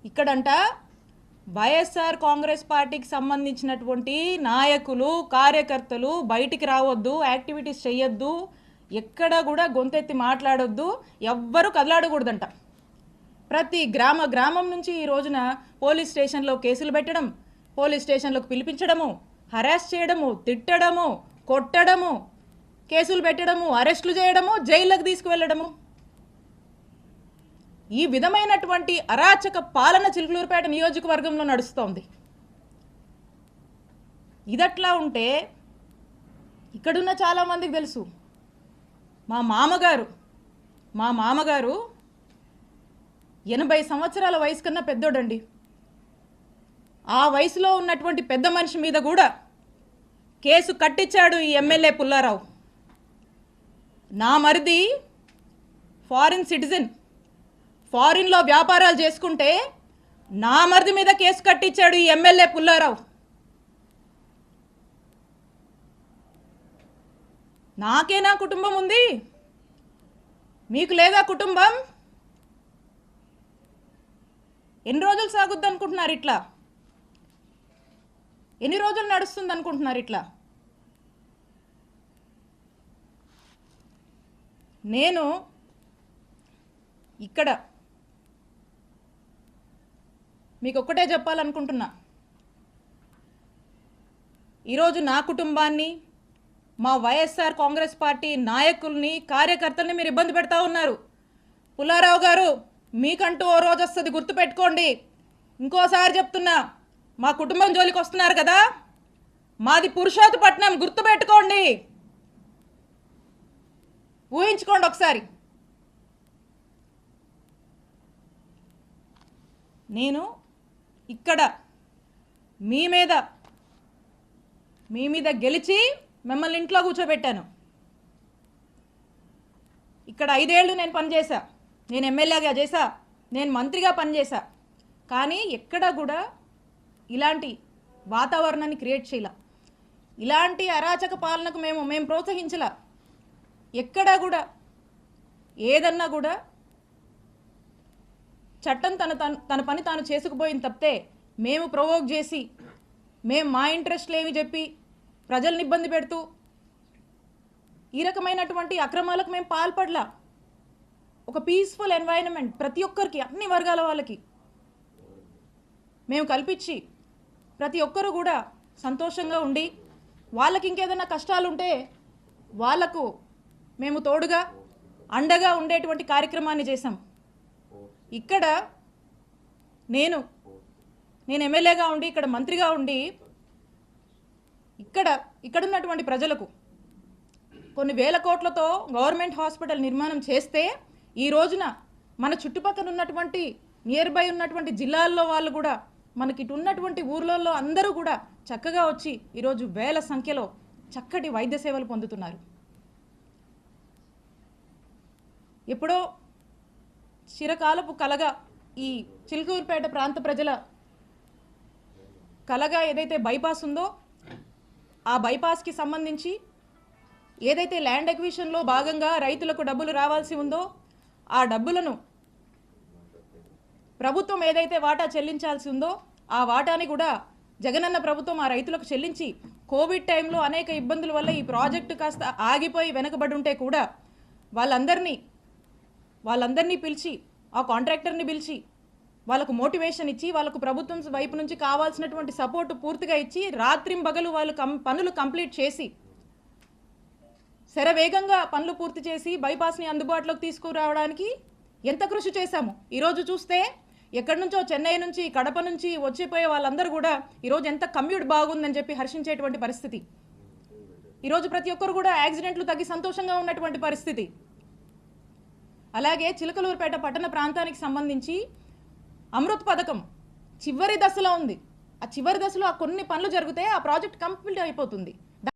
ఇక్కడంట వైఎస్ఆర్ కాంగ్రెస్ పార్టీకి సంబంధించినటువంటి నాయకులు కార్యకర్తలు బయటికి రావద్దు, యాక్టివిటీస్ చేయొద్దు, ఎక్కడ కూడా గొంతెత్తి మాట్లాడొద్దు, ఎవ్వరూ కదలాడకూడదంట. ప్రతి గ్రామం నుంచి ఈ రోజున పోలీస్ స్టేషన్లో కేసులు పెట్టడం, పోలీస్ స్టేషన్లోకి పిలిపించడము, హరాస్ చేయడము, తిట్టడము, కొట్టడము, కేసులు పెట్టడము, అరెస్టులు చేయడము, జైళ్ళకు తీసుకువెళ్ళడము, ఈ విధమైనటువంటి అరాచక పాలన చిలుకలూరుపేట నియోజకవర్గంలో నడుస్తోంది. ఇదట్లా ఉంటే ఇక్కడున్న చాలామందికి తెలుసు, మా మామగారు 80 సంవత్సరాల వయసు కన్నా పెద్దోడండి. ఆ వయసులో ఉన్నటువంటి పెద్ద మనిషి మీద కూడా కేసు కట్టించాడు ఈ ఎమ్మెల్యే పుల్లారావు. నా మరిది ఫారిన్ సిటిజన్, ఫారిన్లో వ్యాపారాలు చేసుకుంటే నా మరిది మీద కేసు కట్టించాడు ఈ ఎమ్మెల్యే పుల్లారావు. నాకేనా కుటుంబం ఉంది? మీకు లేదా కుటుంబం? ఎన్ని రోజులు సాగుద్ది అనుకుంటున్నారు ఇట్లా? ఎన్ని రోజులు నడుస్తుంది అనుకుంటున్నారు ఇట్లా? నేను ఇక్కడ మీకు ఒక్కటే చెప్పాలనుకుంటున్నా, ఈరోజు నా కుటుంబాన్ని, మా వైఎస్ఆర్ కాంగ్రెస్ పార్టీ నాయకుల్ని కార్యకర్తల్ని మీరు ఇబ్బంది పెడతా ఉన్నారు. పుల్లారావు గారు, మీకంటూ ఓ రోజు వస్తుంది, గుర్తుపెట్టుకోండి. ఇంకోసారి చెప్తున్నా, మా కుటుంబం జోలికి వస్తున్నారు కదా, మాది పురుషోత్తపట్నం, గుర్తుపెట్టుకోండి, ఊహించుకోండి ఒకసారి. నేను ఇక్కడ మీ మీద గెలిచి మిమ్మల్ని ఇంట్లో కూర్చోబెట్టాను. ఇక్కడ 5 ఏళ్ళు నేను పనిచేశా, నేను ఎమ్మెల్యేగా చేశా, నేను మంత్రిగా పనిచేశా. కానీ ఎక్కడ కూడా ఇలాంటి వాతావరణాన్ని క్రియేట్ చేయాల, ఇలాంటి అరాచక పాలనకు మేము ప్రోత్సహించలా. ఎక్కడా కూడా ఏదన్నా కూడా చట్టం తన పని తాను చేసుకుపోయింది తప్పితే మేము ప్రొవోక్ చేసి, మేము మా ఇంట్రెస్ట్లు ఏమి చెప్పి ప్రజల్ని ఇబ్బంది పెడుతూ ఈ రకమైనటువంటి అక్రమాలకు మేము పాల్పడలా. ఒక పీస్ఫుల్ ఎన్వైరన్మెంట్ ప్రతి ఒక్కరికి, అన్ని వర్గాల వాళ్ళకి మేము కల్పించి ప్రతి ఒక్కరు కూడా సంతోషంగా ఉండి, వాళ్ళకి ఇంకేదైనా కష్టాలు ఉంటే వాళ్లకు మేము తోడుగా అండగా ఉండేటువంటి కార్యక్రమాన్ని చేశాం. ఇక్కడ నేను ఎమ్మెల్యేగా ఉండి, ఇక్కడ మంత్రిగా ఉండి, ఇక్కడున్నటువంటి ప్రజలకు కొన్ని వేల కోట్లతో గవర్నమెంట్ హాస్పిటల్ నిర్మాణం చేస్తే, ఈ రోజున మన చుట్టుపక్కల ఉన్నటువంటి నియర్ బై ఉన్నటువంటి జిల్లాల్లో వాళ్ళు కూడా, మనకి ఇటు ఉన్నటువంటి ఊర్లలో అందరూ కూడా చక్కగా వచ్చి ఈరోజు వేల సంఖ్యలో చక్కటి వైద్య సేవలు పొందుతున్నారు. ఎప్పుడో చిరకాలపు కలగా ఈ చిలుకూరుపేట ప్రాంత ప్రజల కలగా ఏదైతే బైపాస్ ఉందో, ఆ బైపాస్కి సంబంధించి ఏదైతే ల్యాండ్ ఎక్విజిషన్లో భాగంగా రైతులకు డబ్బులు రావాల్సి ఉందో, ఆ డబ్బులను ప్రభుత్వం ఏదైతే వాటా చెల్లించాల్సి ఉందో, ఆ వాటాని కూడా జగనన్న ప్రభుత్వం ఆ రైతులకు చెల్లించి, కోవిడ్ టైంలో అనేక ఇబ్బందుల వల్ల ఈ ప్రాజెక్టు కాస్త ఆగిపోయి వెనకబడి ఉంటే కూడా వాళ్ళందరినీ పిలిచి, ఆ కాంట్రాక్టర్ని పిలిచి వాళ్ళకు మోటివేషన్ ఇచ్చి, వాళ్ళకు ప్రభుత్వం వైపు నుంచి కావాల్సినటువంటి సపోర్టు పూర్తిగా ఇచ్చి, రాత్రింబగలు వాళ్ళు పనులు కంప్లీట్ చేసి, శరవేగంగా పనులు పూర్తి చేసి బైపాస్ని అందుబాటులోకి తీసుకురావడానికి ఎంత కృషి చేశాము. ఈరోజు చూస్తే ఎక్కడి నుంచో, చెన్నై నుంచి, కడప నుంచి వచ్చిపోయే వాళ్ళందరూ కూడా ఈరోజు ఎంత కమ్యూట్ బాగుందని చెప్పి హర్షించేటువంటి పరిస్థితి. ఈరోజు ప్రతి ఒక్కరు కూడా యాక్సిడెంట్లు తగ్గి సంతోషంగా ఉన్నటువంటి పరిస్థితి. అలాగే చిలకలూరుపేట పట్టణ ప్రాంతానికి సంబంధించి అమృత్ పథకం చివరి దశలో ఉంది. ఆ చివరి దశలో కొన్ని పనులు జరిగితే ఆ ప్రాజెక్ట్ కంప్లీట్ అయిపోతుంది.